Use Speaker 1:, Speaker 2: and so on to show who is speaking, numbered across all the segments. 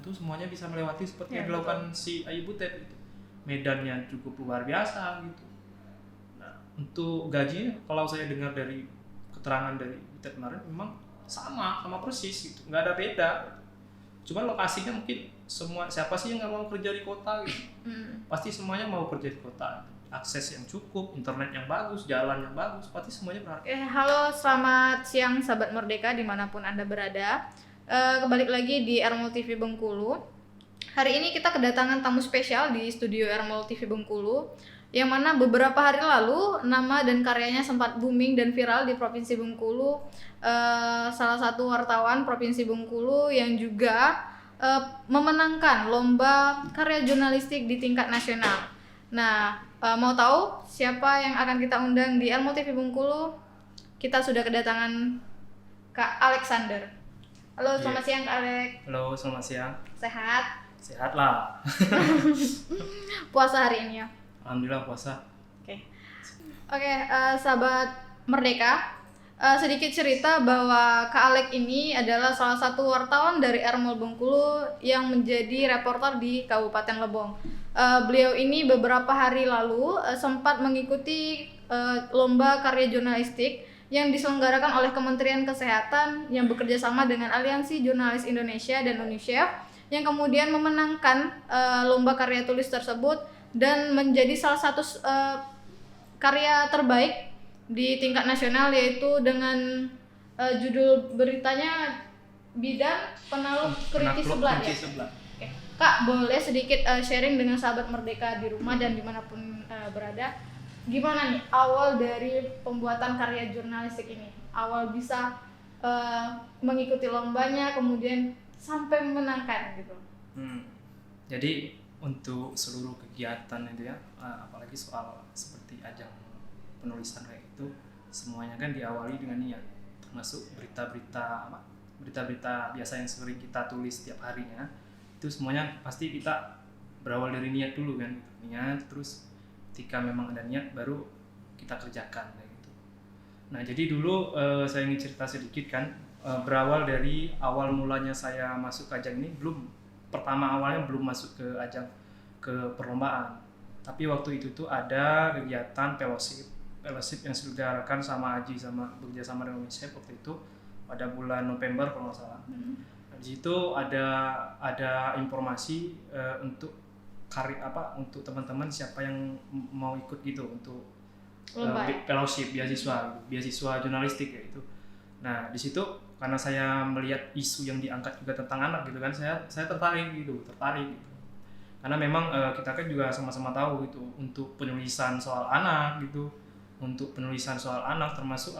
Speaker 1: tuh semuanya bisa melewati seperti yang
Speaker 2: Ya,
Speaker 1: dilakukan si Ayu Butet gitu. Medannya cukup luar biasa gitu. Nah, untuk gajinya kalau saya dengar dari keterangan dari Butet kemarin memang sama persis gitu, nggak ada beda. Cuman lokasinya mungkin siapa sih yang nggak mau kerja di kota gitu? Pasti semuanya mau kerja di kota. Akses yang cukup, internet yang bagus, jalan yang bagus, pasti semuanya berharga.
Speaker 2: Halo, selamat siang sahabat Merdeka dimanapun Anda berada. Kembali lagi di Ermol TV Bengkulu. Hari ini kita kedatangan tamu spesial di studio Ermol TV Bengkulu, yang mana beberapa hari lalu nama dan karyanya sempat booming dan viral di Provinsi Bengkulu. Salah satu wartawan Provinsi Bengkulu yang juga memenangkan lomba karya jurnalistik di tingkat nasional. Nah, mau tahu siapa yang akan kita undang di Ermol TV Bengkulu? Kita sudah kedatangan Kak Alexander. Halo, selamat siang Kak Alex.
Speaker 1: Halo, selamat siang.
Speaker 2: Sehat?
Speaker 1: Sehat lah.
Speaker 2: Puasa hari ini ya?
Speaker 1: Alhamdulillah puasa.
Speaker 2: Oke, sahabat Merdeka, sedikit cerita bahwa Kak Alex ini adalah salah satu wartawan dari Ermol Bengkulu yang menjadi reporter di Kabupaten Lebong. Beliau ini beberapa hari lalu sempat mengikuti lomba karya jurnalistik yang diselenggarakan oleh Kementerian Kesehatan yang bekerja sama dengan Aliansi Jurnalis Indonesia dan UNICEF, yang kemudian memenangkan lomba karya tulis tersebut dan menjadi salah satu karya terbaik di tingkat nasional, yaitu dengan judul beritanya Bidang Penakluk Kritis Sebelah ya. Kak, boleh sedikit sharing dengan sahabat Merdeka di rumah dan dimanapun berada, gimana nih awal dari pembuatan karya jurnalistik ini? Awal bisa mengikuti lombanya, kemudian sampai memenangkan gitu.
Speaker 1: Jadi untuk seluruh kegiatan itu ya, apalagi soal seperti ajang penulisan kayak itu, semuanya kan diawali dengan niat, termasuk berita-berita biasa yang sering kita tulis setiap harinya. Itu semuanya pasti kita berawal dari niat dulu kan, niat, terus ketika memang ada niat baru kita kerjakan kayak gitu. Nah, jadi dulu saya ingin cerita sedikit kan, berawal dari awal mulanya saya masuk ke ajang ini, awalnya belum masuk ke ajang ke perlombaan. Tapi waktu itu tuh ada kegiatan fellowship yang diselenggarakan sama Aji bekerja sama dengan UNICEF waktu itu pada bulan November kalau nggak salah. Di situ ada informasi untuk untuk teman-teman siapa yang mau ikut gitu untuk fellowship beasiswa jurnalistik kayak gitu. Nah, di situ karena saya melihat isu yang diangkat juga tentang anak gitu kan, saya tertarik gitu. Karena memang kita kan juga sama-sama tahu gitu, untuk penulisan soal anak gitu, termasuk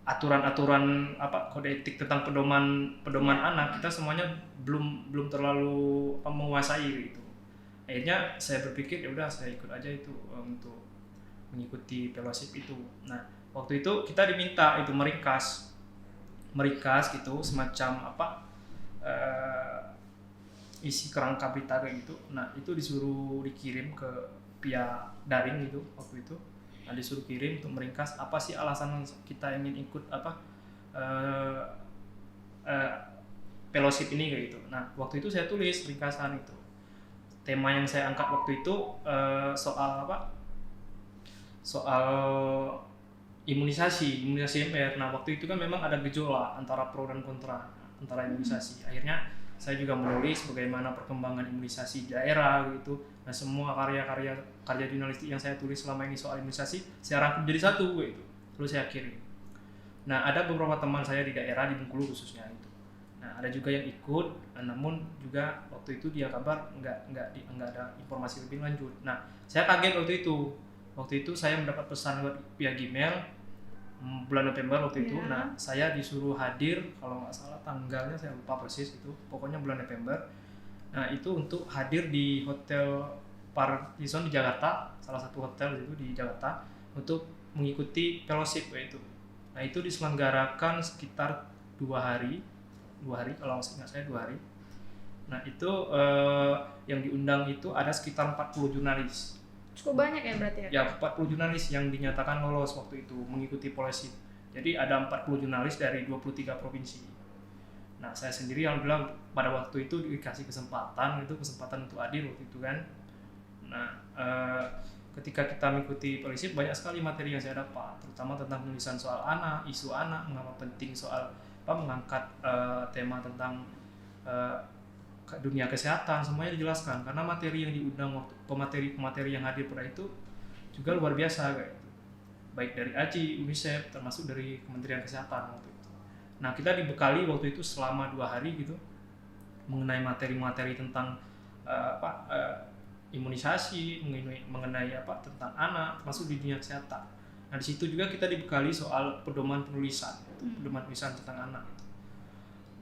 Speaker 1: aturan-aturan kode etik tentang pedoman anak, kita semuanya belum terlalu menguasai gitu. Akhirnya saya berpikir ya udah saya ikut aja itu untuk mengikuti fellowship itu. Nah, waktu itu kita diminta itu meringkas gitu semacam isi kerangka berita kayak gitu. Nah, itu disuruh dikirim ke via daring gitu waktu itu. Nah, disuruh kirim untuk meringkas apa sih alasan kita ingin ikut fellowship ini kayak gitu. Nah, waktu itu saya tulis ringkasan itu. Tema yang saya angkat waktu itu soal imunisasi MR. Nah, waktu itu kan memang ada gejolak antara pro dan kontra antara imunisasi. Akhirnya saya juga menulis bagaimana perkembangan imunisasi daerah gitu. Nah, semua karya jurnalistik yang saya tulis selama ini soal imunisasi saya rangkum jadi satu gitu. Terus saya kirim. Nah, ada beberapa teman saya di daerah di Bengkulu khususnya itu. Nah, ada juga yang ikut, namun juga waktu itu dia kabar nggak ada informasi lebih lanjut. Nah, saya kaget waktu itu. Waktu itu saya mendapat pesan via Gmail bulan November waktu itu. Nah, saya disuruh hadir, kalau nggak salah tanggalnya saya lupa persis itu, pokoknya bulan November. Nah, itu untuk hadir di Hotel Partison di Jakarta, salah satu hotel itu di Jakarta, untuk mengikuti fellowship itu. Nah, itu diselenggarakan sekitar 2 hari kalau ingat saya 2 hari. Nah, itu yang diundang itu ada sekitar 40 jurnalis.
Speaker 2: Cukup banyak ya berarti ya?
Speaker 1: Ya, 40 jurnalis yang dinyatakan lolos waktu itu mengikuti fellowship. Jadi ada 40 jurnalis dari 23 provinsi. Nah, saya sendiri yang bilang pada waktu itu dikasih kesempatan untuk adil waktu itu kan. Nah, ketika kita mengikuti Polisi, banyak sekali materi yang saya dapat, terutama tentang penulisan soal anak, isu anak, mengapa penting soal mengangkat tema tentang dunia kesehatan, semuanya dijelaskan karena materi yang diundang waktu pemateri yang hadir pada itu juga luar biasa kayak gitu. Baik dari AJI, UNICEF, termasuk dari Kementerian Kesehatan waktu itu. Nah, kita dibekali waktu itu selama 2 hari gitu mengenai materi-materi tentang imunisasi, mengenai tentang anak, termasuk di dunia kesehatan. Nah, di situ juga kita dibekali soal pedoman penulisan tentang anak.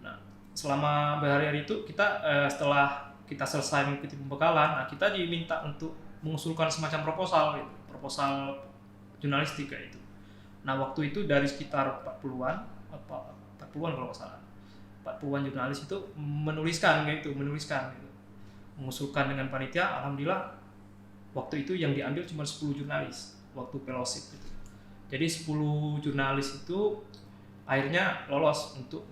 Speaker 1: Nah, selama berhari-hari itu kita setelah kita selesai mengikuti pembekalan, nah kita diminta untuk mengusulkan semacam proposal jurnalistik kayak itu. Nah, waktu itu dari sekitar 40-an kalau nggak salah, 40-an jurnalis itu menuliskan gitu. Mengusulkan dengan panitia. Alhamdulillah waktu itu yang diambil cuma 10 jurnalis waktu fellowship gitu. Jadi 10 jurnalis itu akhirnya lolos untuk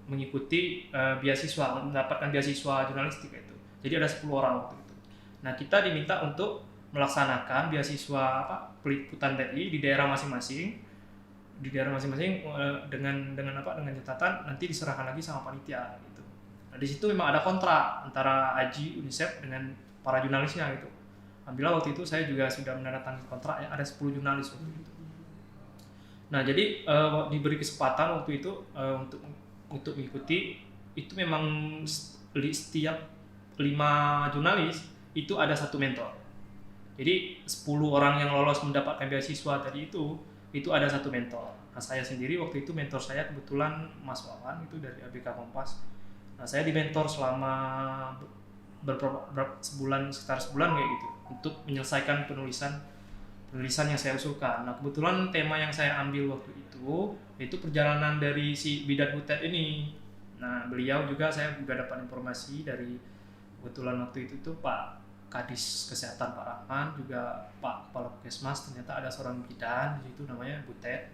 Speaker 1: mengikuti mendapatkan beasiswa jurnalistik itu. Jadi ada 10 orang waktu itu. Nah, kita diminta untuk melaksanakan beasiswa peliputan TI di daerah masing-masing dengan catatan nanti diserahkan lagi sama panitia gitu. Nah, di situ memang ada kontrak antara AJI, UNICEF dengan para jurnalisnya gitu. Alhamdulillah waktu itu saya juga sudah menandatangani kontrak ya, ada 10 jurnalis waktu itu. Nah, jadi diberi kesempatan waktu itu untuk mengikuti itu. Memang setiap 5 jurnalis itu ada 1 mentor. Jadi 10 orang yang lolos mendapatkan beasiswa tadi itu ada 1 mentor. Nah, saya sendiri waktu itu mentor saya kebetulan Mas Wawan itu dari ABK Kompas. Nah, saya dimentor selama sekitar sebulan kayak gitu untuk menyelesaikan penulisan yang saya usulkan. Nah, kebetulan tema yang saya ambil waktu itu perjalanan dari si Bidan Butet ini. Nah, beliau juga saya dapat informasi dari kebetulan waktu itu tuh Pak Kadis Kesehatan Pak Rahman, juga Pak Kepala Puskesmas, ternyata ada seorang bidan di situ namanya Butet.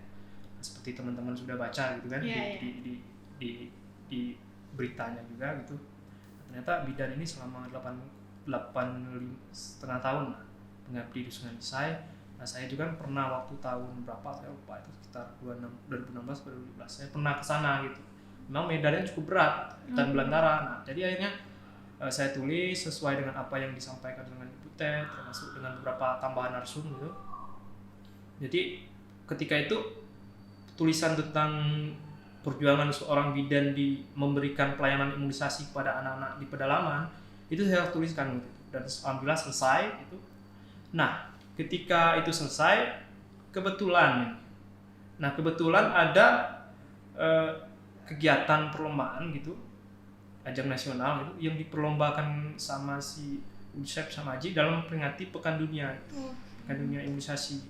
Speaker 1: Nah, seperti teman-teman sudah baca gitu kan di beritanya juga gitu. Nah, ternyata bidan ini selama 8,5 tahun mengabdi di Sungai Lisai. Nah, saya juga pernah waktu tahun berapa saya lupa, itu sekitar 2016-2017 saya pernah ke sana gitu. Memang medannya cukup berat dan belantara. Nah, jadi akhirnya saya tulis sesuai dengan apa yang disampaikan dengan Ibu Ted, termasuk dengan beberapa tambahan narsum gitu. Jadi ketika itu tulisan tentang perjuangan seorang bidan di memberikan pelayanan imunisasi kepada anak-anak di pedalaman itu saya tuliskan gitu. Dan alhamdulillah selesai itu. Nah, ketika itu selesai, kebetulan ada kegiatan perlombaan gitu, ajang nasional gitu, yang diperlombakan sama si UNICEF sama AJI dalam memperingati Pekan Dunia Imunisasi.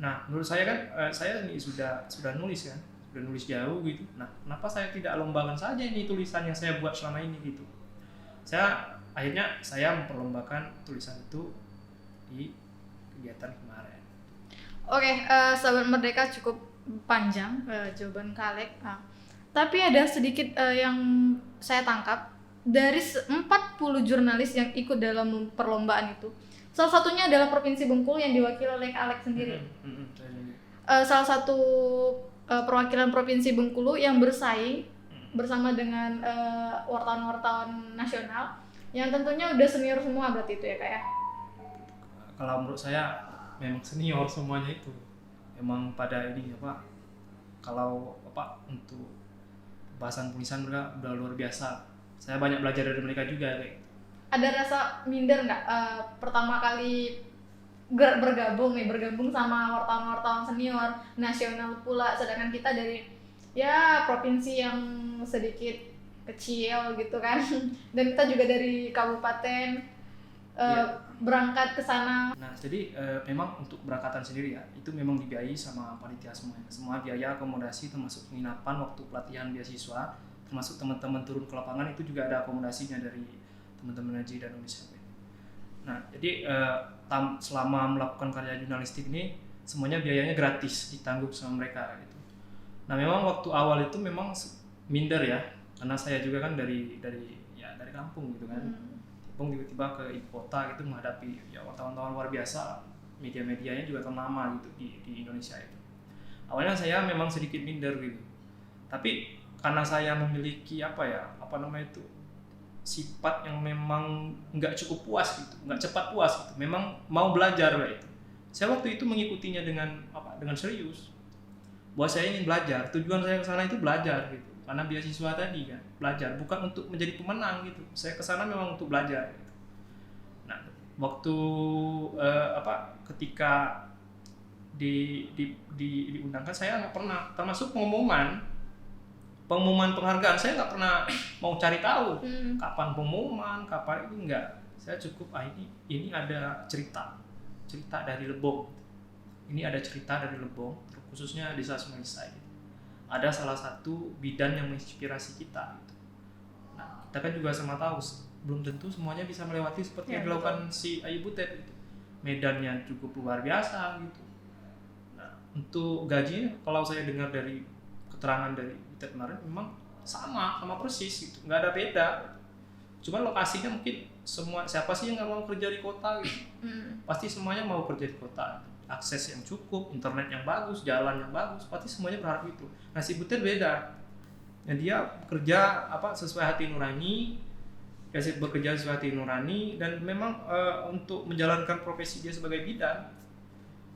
Speaker 1: Nah, menurut saya kan saya ini sudah nulis jauh gitu. Nah, kenapa saya tidak lombakan saja ini tulisan yang saya buat selama ini gitu. Akhirnya saya memperlombakan tulisan itu di kegiatan kemarin.
Speaker 2: Oke, sahabat Merdeka, cukup panjang jawaban Kak Alek. Tapi ada sedikit yang saya tangkap dari 40 jurnalis yang ikut dalam perlombaan itu. Salah satunya adalah Provinsi Bengkulu yang diwakili oleh Kak Alek sendiri. Salah satu perwakilan Provinsi Bengkulu yang bersaing bersama dengan wartawan nasional yang tentunya udah senior semua berarti itu ya Kak ya?
Speaker 1: Kalau menurut saya memang senior semuanya itu. Memang pada ini kalau untuk bahasan tulisan mereka udah luar biasa. Saya banyak belajar dari mereka juga kayak.
Speaker 2: Ada rasa minder nggak pertama kali bergabung sama wartawan-wartawan senior nasional pula, sedangkan kita dari provinsi yang sedikit kecil gitu kan, dan kita juga dari kabupaten berangkat ke sana.
Speaker 1: Nah, jadi memang untuk berangkatan sendiri ya, itu memang dibiayai sama panitia semuanya. Semua biaya akomodasi termasuk penginapan waktu pelatihan beasiswa, termasuk teman-teman turun ke lapangan itu juga ada akomodasinya dari teman-teman AJI dan UNICEF. Nah, jadi selama melakukan karya jurnalistik ini semuanya biayanya gratis, ditanggung sama mereka gitu. Nah memang waktu awal itu memang minder ya, karena saya juga kan dari kampung gitu kan. Kampung tiba-tiba ke ibu kota gitu menghadapi ya wartawan-wartawan luar biasa, media-medianya juga ternama gitu di Indonesia itu. Awalnya saya memang sedikit minder gitu, tapi karena saya memiliki sifat yang memang nggak cukup puas gitu, nggak cepat puas gitu, memang mau belajar lah itu. Saya waktu itu mengikutinya dengan serius, bahwa saya ingin belajar, tujuan saya ke sana itu belajar gitu, karena beasiswa tadi kan, belajar bukan untuk menjadi pemenang gitu. Saya ke sana memang untuk belajar gitu. Nah, waktu ketika diundangkan, saya nggak pernah, termasuk pengumuman penghargaan, saya nggak pernah mau cari tahu kapan pengumuman, kapan itu, enggak. Saya cukup ini ada cerita dari Lebong. Ini ada cerita dari Lebong, khususnya Desa Sungai Lisai. Ada salah satu bidan yang menginspirasi kita. Nah, kita kan juga sama tahu, belum tentu semuanya bisa melewati seperti yang dilakukan si Ayu Butet. Medannya cukup luar biasa gitu. Nah, untuk gajinya, kalau saya dengar dari keterangan dari Butet kemarin, memang sama persis gitu, nggak ada beda. Cuma lokasinya mungkin siapa sih yang nggak mau kerja di kota gitu? Pasti semuanya mau kerja di kota. Akses yang cukup, internet yang bagus, jalan yang bagus, pasti semuanya berharap itu. Nah si Butet beda. Nah, dia bekerja sesuai hati nurani, dan memang untuk menjalankan profesi dia sebagai bidan.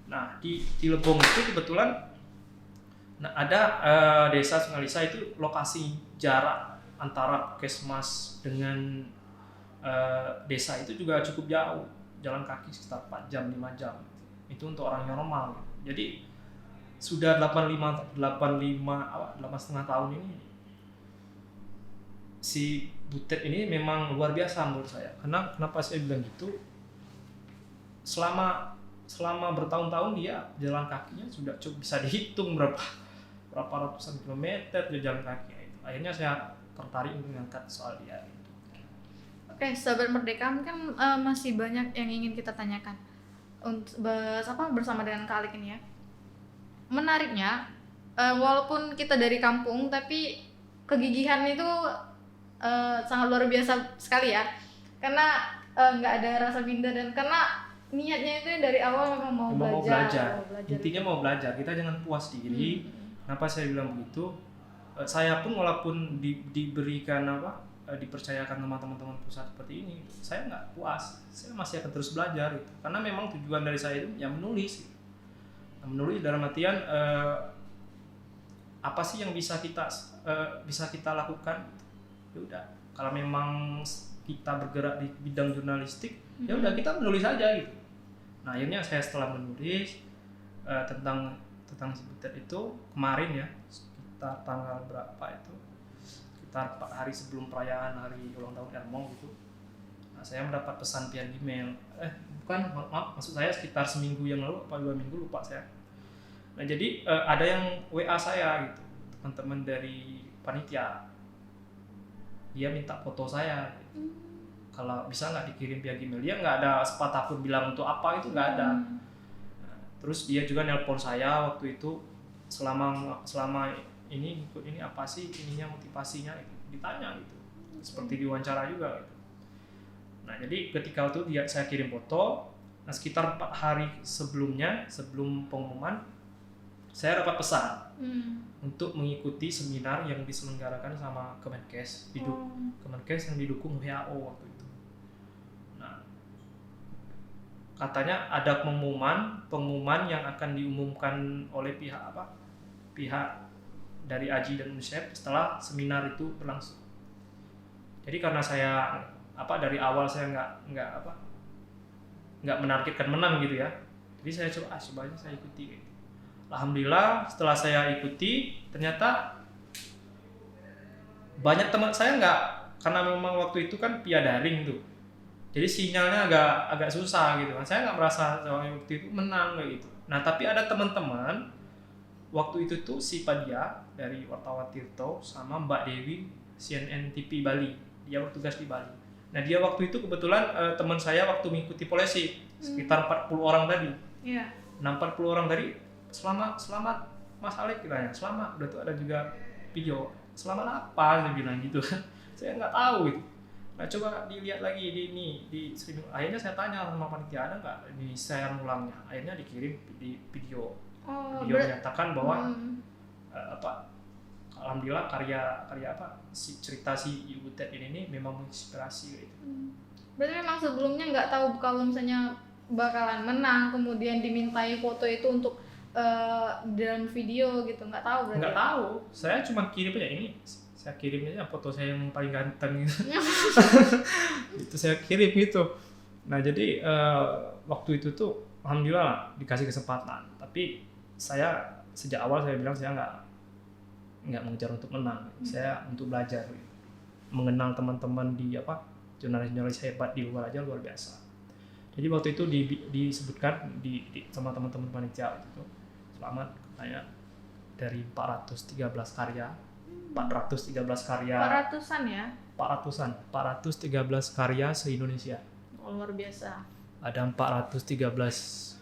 Speaker 1: Nah di Lebong itu kebetulan ada Desa Sungai Lisai itu lokasi jarak antara puskesmas dengan desa itu juga cukup jauh, jalan kaki sekitar 4 jam 5 jam. Itu untuk orang normal. Jadi sudah 8,5 tahun ini si Butet ini memang luar biasa menurut saya. Kenapa saya bilang gitu? Selama bertahun-tahun dia jalan kakinya sudah cukup bisa dihitung berapa ratusan kilometer dia jalan kaki itu. Akhirnya saya tertarik untuk mengangkat soal dia.
Speaker 2: Oke, sahabat Merdeka, mungkin masih banyak yang ingin kita tanyakan untuk bersama dengan Kak Alik ini ya. Menariknya, walaupun kita dari kampung, tapi kegigihan itu sangat luar biasa sekali ya. Karena nggak ada rasa minder, dan karena niatnya itu dari awal memang mau belajar.
Speaker 1: Intinya mau belajar, kita jangan puas diri. Kenapa saya bilang begitu? Saya pun walaupun diberikan dipercayakan sama teman-teman pusat seperti ini, saya nggak puas, saya masih akan terus belajar gitu. Karena memang tujuan dari saya itu ya menulis gitu. Menulis dalam artian apa sih yang bisa kita lakukan. Ya udah, kalau memang kita bergerak di bidang jurnalistik, ya udah kita menulis aja gitu. Nah akhirnya saya setelah menulis tentang si Butet itu kemarin ya, sekitar tanggal berapa itu, sekitar 4 hari sebelum perayaan hari ulang tahun Ermong gitu. Nah, saya mendapat pesan via email. Maksud saya sekitar seminggu yang lalu apa 2 minggu, lupa saya. Nah, jadi ada yang WA saya gitu, teman-teman dari panitia. Dia minta foto saya gitu. Kalau bisa nggak dikirim via email. Dia nggak ada sepatah pun bilang untuk apa, itu nggak ada. Nah, terus dia juga nelpon saya waktu itu, selama ini apa sih ininya, motivasinya itu ditanya gitu, seperti diwawancara juga gitu. Nah jadi ketika itu saya kirim foto. Nah sekitar 4 hari sebelum pengumuman, saya dapat pesan untuk mengikuti seminar yang diselenggarakan sama Kemenkes, Kemenkes yang didukung WHO waktu itu. Nah katanya ada pengumuman yang akan diumumkan oleh pihak dari AJI dan UNICEF setelah seminar itu berlangsung. Jadi karena saya dari awal saya nggak menargetkan menang gitu ya. Jadi saya coba aja saya ikuti. Gitu. Alhamdulillah setelah saya ikuti, ternyata banyak teman saya karena memang waktu itu kan via daring tuh. Jadi sinyalnya agak susah gitu kan. Saya nggak merasa waktu itu menang kayak gitu. Nah tapi ada teman-teman waktu itu tuh si Padia dari Wartawan Tirto sama Mbak Dewi CNN TV Bali, dia bertugas di Bali. Nah dia waktu itu kebetulan teman saya waktu mengikuti polisi sekitar 40 orang tadi. Nah 40 orang tadi selama Mas Alek tanya, selama udah tuh ada juga video, selama apa saya bilang gitu. Saya nggak tahu gitu. Nah coba dilihat lagi di streaming. Akhirnya saya tanya sama panitia, ada nggak di share ulangnya. Akhirnya dikirim di video. Video menyatakan bahwa alhamdulillah karya cerita si Ibu Ted ini memang menginspirasi gitu.
Speaker 2: Berarti memang sebelumnya nggak tahu kalau misalnya bakalan menang, kemudian dimintai foto itu untuk dalam video gitu, nggak tahu berarti?
Speaker 1: Nggak tahu, saya cuma kirim aja ini. Saya kirim aja foto saya yang paling ganteng gitu. Itu saya kirim gitu. Nah jadi waktu itu tuh alhamdulillah dikasih kesempatan. Tapi saya sejak awal saya bilang saya nggak mengejar untuk menang. Saya untuk belajar, mengenal teman-teman di jurnalis-jurnalis hebat di luar aja luar biasa. Jadi waktu itu disebutkan sama teman-teman panitia itu selamat katanya dari 413 karya.
Speaker 2: 400-an ya?
Speaker 1: 413 karya se-Indonesia.
Speaker 2: Luar biasa.
Speaker 1: Ada 413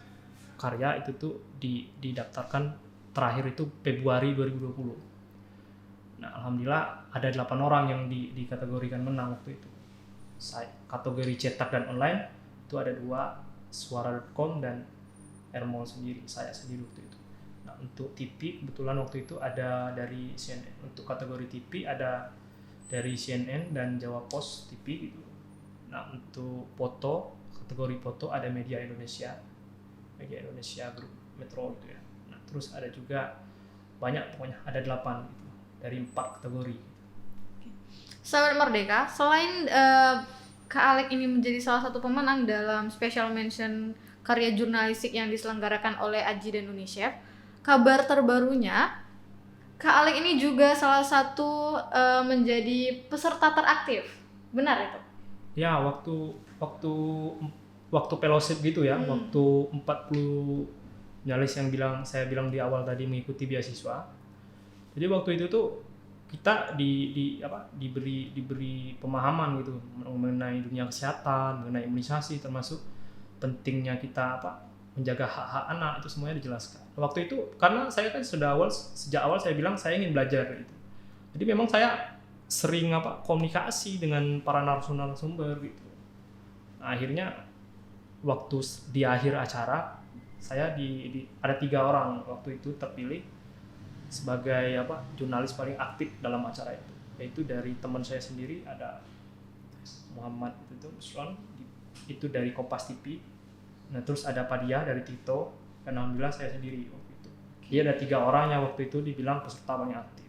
Speaker 1: karya itu tuh didaftarkan terakhir itu Februari 2020. Nah, alhamdulillah ada 8 orang yang dikategorikan menang waktu itu. Kategori cetak dan online itu ada 2, Suara.com dan Ermol sendiri, saya sendiri waktu itu. Nah, untuk TV kebetulan waktu itu ada dari CNN. Untuk kategori TV ada dari CNN dan Jawa Post TV gitu. Nah, untuk foto, kategori foto ada Media Indonesia Group Metro gitu ya. Nah, terus ada juga banyak, pokoknya ada 8 gitu dari 4 kategori.
Speaker 2: Sahabat Merdeka, selain Kak Alek ini menjadi salah satu pemenang dalam special mention karya jurnalistik yang diselenggarakan oleh Aji dan UNICEF, kabar terbarunya Kak Alek ini juga salah satu menjadi peserta teraktif. Benar itu?
Speaker 1: Ya, waktu fellowship gitu ya, waktu 40 jurnalis yang saya bilang di awal tadi mengikuti beasiswa. Jadi waktu itu tuh kita diberi pemahaman gitu mengenai dunia kesehatan, mengenai imunisasi, termasuk pentingnya kita menjaga hak-hak anak, itu semuanya dijelaskan. Waktu itu karena saya kan sejak awal saya bilang saya ingin belajar gitu. Jadi memang saya sering komunikasi dengan para narasumber gitu. Nah, akhirnya waktu di akhir acara saya ada 3 orang waktu itu terpilih sebagai jurnalis paling aktif dalam acara itu, yaitu dari teman saya sendiri ada Muhammad Usron itu dari Kompas TV. Nah, terus ada Padia dari Tito, dan alhamdulillah saya sendiri waktu itu. Dia ada 3 orang yang waktu itu dibilang peserta paling aktif.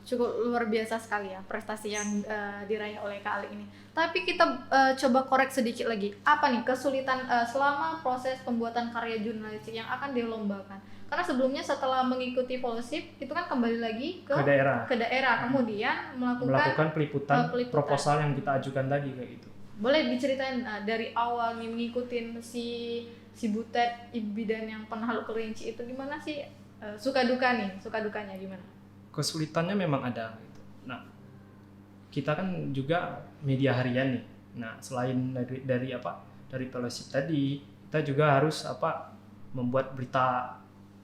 Speaker 2: Cukup luar biasa sekali ya prestasi yang diraih oleh Kak Alek ini. Tapi kita coba korek sedikit lagi. Apa nih kesulitan selama proses pembuatan karya jurnalistik yang akan dilombakan? Karena sebelumnya setelah mengikuti fellowship itu kan kembali lagi ke daerah, kemudian melakukan peliputan
Speaker 1: proposal yang kita ajukan tadi kayak gitu.
Speaker 2: Boleh diceritain dari awal nih ngikutin si Butet Ibidan yang Penakluk Kerinci itu gimana sih, suka dukanya gimana?
Speaker 1: Kesulitannya memang ada gitu. Nah, kita kan juga media harian nih. Nah, selain dari fellowship tadi, kita juga harus membuat berita,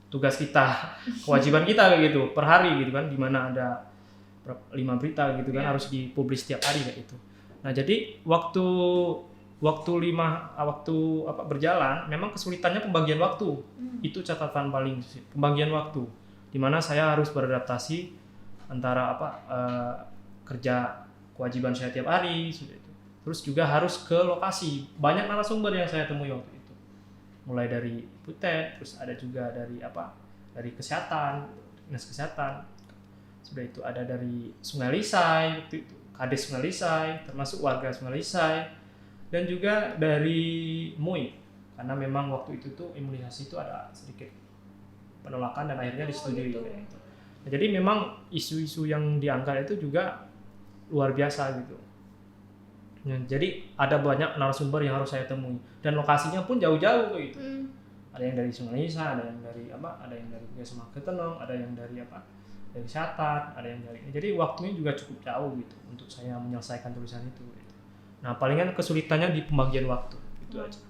Speaker 1: tugas kita, kewajiban kita kayak gitu per hari gitu kan, dimana ada 5 berita gitu kan, harus dipublish setiap hari kayak gitu. Nah, jadi waktu berjalan memang kesulitannya pembagian waktu. Itu catatan paling, pembagian waktu, dimana saya harus beradaptasi antara kerja kewajiban saya tiap hari, terus juga harus ke lokasi. Banyak narasumber yang saya temui waktu itu, mulai dari Butet, terus ada juga dari kesehatan, dinas kesehatan. Sudah itu ada dari Sungai Lisai waktu itu, Kades Sungai Lisai, termasuk warga Sungai Lisai, dan juga dari MUI, karena memang waktu itu tuh imunisasi itu ada sedikit penolakan dan akhirnya disetujui. Gitu. Nah, jadi memang isu-isu yang diangkat itu juga luar biasa gitu. Nah, jadi ada banyak narasumber yang harus saya temui dan lokasinya pun jauh-jauh gitu. Ada yang dari Sungai Lisai, ada yang dari Puskesmas Ketenong, ada yang dari dari kesehatan, ada yang dari. Jadi waktunya juga cukup jauh gitu untuk saya menyelesaikan tulisan itu. Gitu. Nah, palingan kesulitannya di pembagian waktu itu aja.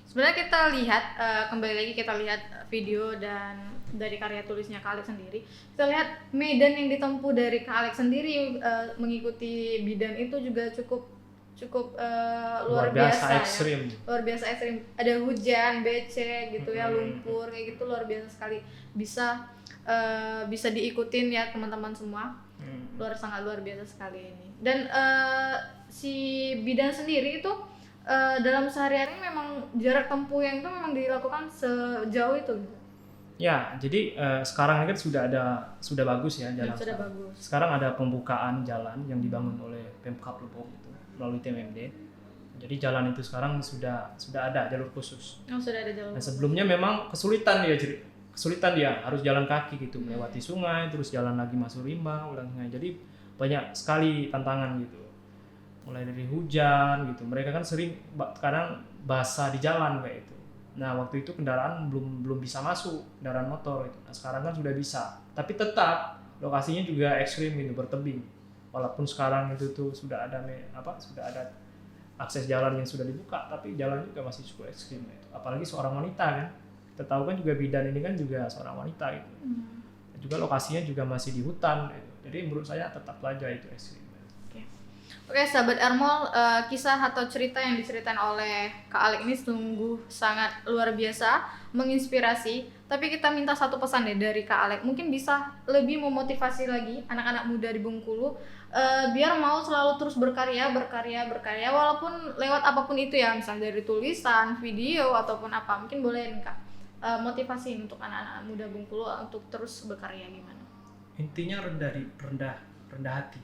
Speaker 2: Sebenarnya kita lihat kembali lagi kita lihat video dan dari karya tulisnya Kak Alex sendiri, kita lihat medan yang ditempuh dari Kak Alex sendiri mengikuti bidan itu juga cukup luar biasa
Speaker 1: ekstrim.
Speaker 2: Ya. Luar biasa ekstrim. Ada hujan, becek gitu ya, lumpur kayak gitu, luar biasa sekali. Bisa diikutin ya teman-teman semua. Sangat luar biasa sekali ini. Dan si bidan sendiri itu dalam sehari-hari memang jarak tempuh yang itu memang dilakukan sejauh itu.
Speaker 1: Ya, jadi sekarang ini kan sudah bagus ya jalan.
Speaker 2: Sudah bagus.
Speaker 1: Sekarang ada pembukaan jalan yang dibangun oleh Pemkab Lebong itu melalui TMMD. Jadi jalan itu sekarang sudah ada jalur khusus.
Speaker 2: Oh, sudah ada jalur.
Speaker 1: Nah, sebelumnya memang kesulitan dia harus jalan kaki gitu, melewati sungai, terus jalan lagi masuk rimba, ulang sungai. Jadi banyak sekali tantangan gitu. Mulai dari hujan gitu. Mereka kan kadang basah di jalan kayak itu. Nah, waktu itu kendaraan belum bisa masuk, kendaraan motor gitu. Nah, sekarang kan sudah bisa. Tapi tetap lokasinya juga ekstrim gitu, bertebing. Walaupun sekarang itu tuh sudah ada akses jalan yang sudah dibuka, tapi jalan juga masih cukup ekstrim gitu. Apalagi seorang wanita kan. Kita tahu kan juga bidan ini kan juga seorang wanita gitu. Dan juga lokasinya juga masih di hutan gitu. Jadi menurut saya tetap saja itu ekstrim.
Speaker 2: Oke, sahabat Ermol, kisah atau cerita yang diceritain oleh Kak Alex ini sungguh sangat luar biasa, menginspirasi. Tapi kita minta satu pesan deh dari Kak Alex, mungkin bisa lebih memotivasi lagi anak-anak muda di Bengkulu biar mau selalu terus berkarya, walaupun lewat apapun itu ya, misalnya dari tulisan, video ataupun apa. Mungkin boleh nih Kak, motivasi untuk anak-anak muda Bengkulu untuk terus berkarya gimana?
Speaker 1: Intinya rendah hati.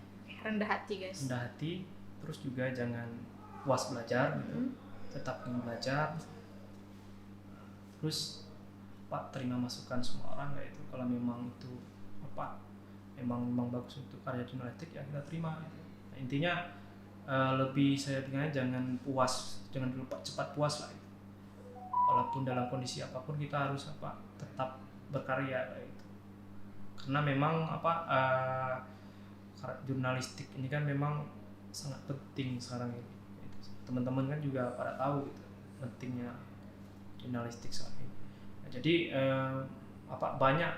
Speaker 2: Rendah hati guys.
Speaker 1: Rendah hati, terus juga jangan puas belajar gitu. Tetap ingin belajar. Terus terima masukan semua orang kayak itu. Kalau memang itu memang bagus untuk karya jurnalistik ya kita terima gitu. Nah, intinya lebih saya pikirnya jangan cepat puas lah gitu. Walaupun dalam kondisi apapun kita harus tetap berkarya kayak itu. Karena memang jurnalistik ini kan memang sangat penting sekarang ini. Teman-teman kan juga pada tahu gitu pentingnya jurnalistik saat ini. Nah, jadi banyak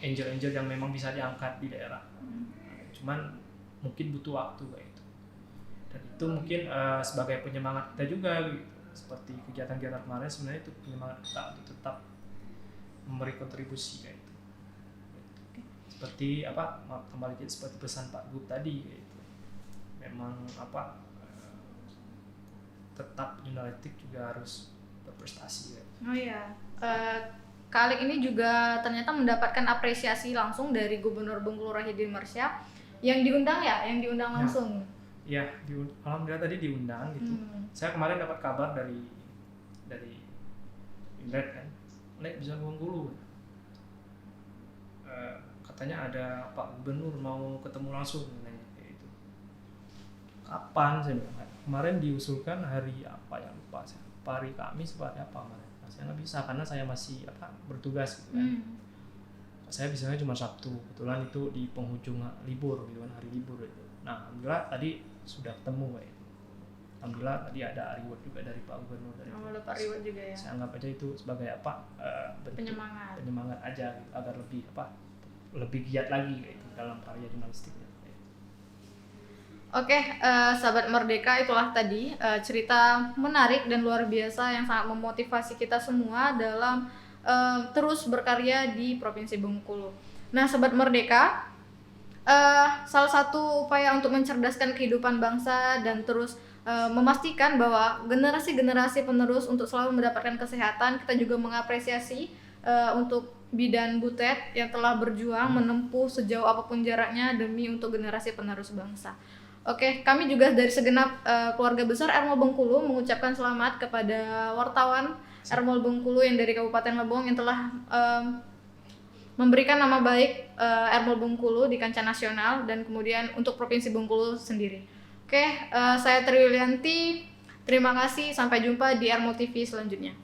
Speaker 1: angel yang memang bisa diangkat di daerah. Cuman mungkin butuh waktu kayak itu. Dan itu mungkin sebagai penyemangat kita juga gitu. Seperti kegiatan-kegiatan kemarin sebenarnya itu penyemangat kita untuk tetap memberi kontribusi kayak itu. Seperti kembali seperti pesan Pak Gub tadi gitu. Memang tetap jurnalistik juga harus berprestasi ya.
Speaker 2: Oh iya, Kak Alex ini juga ternyata mendapatkan apresiasi langsung dari Gubernur Bengkulu Rahidin Marsya yang diundang langsung.
Speaker 1: Iya, alhamdulillah tadi diundang gitu. Saya kemarin dapat kabar dari Indret kan, Lek bisa Bengkulu. Katanya ada Pak Gubernur mau ketemu langsung kayak itu. Kapan saya bilang? Kemarin diusulkan hari apa ya lupa saya. Hari Kamis atau hari apa kemarin. Nah, saya nggak bisa karena saya masih bertugas gitu kan. Saya bisanya cuma Sabtu. Kebetulan itu di penghujung libur gitu kan, hari libur itu. Nah, alhamdulillah tadi sudah ketemu kayak itu. Alhamdulillah tadi ada reward juga dari Pak Gubernur dari.
Speaker 2: Oh, ada reward juga ya.
Speaker 1: Saya anggap aja itu sebagai penyemangat aja gitu, agar lebih giat lagi gitu dalam karya jurnalistiknya.
Speaker 2: Oke, sahabat Merdeka, itulah tadi cerita menarik dan luar biasa yang sangat memotivasi kita semua dalam terus berkarya di Provinsi Bengkulu. Nah, sahabat Merdeka, salah satu upaya untuk mencerdaskan kehidupan bangsa dan terus memastikan bahwa generasi-generasi penerus untuk selalu mendapatkan kesehatan, kita juga mengapresiasi untuk Bidan Butet yang telah berjuang menempuh sejauh apapun jaraknya demi untuk generasi penerus bangsa. Oke, kami juga dari segenap keluarga besar Ermol Bengkulu mengucapkan selamat kepada wartawan Ermol Bengkulu yang dari Kabupaten Lebong yang telah memberikan nama baik Ermol Bengkulu di kancah nasional dan kemudian untuk Provinsi Bengkulu sendiri. Oke, saya Tri Yulianti, terima kasih, sampai jumpa di Ermol TV selanjutnya.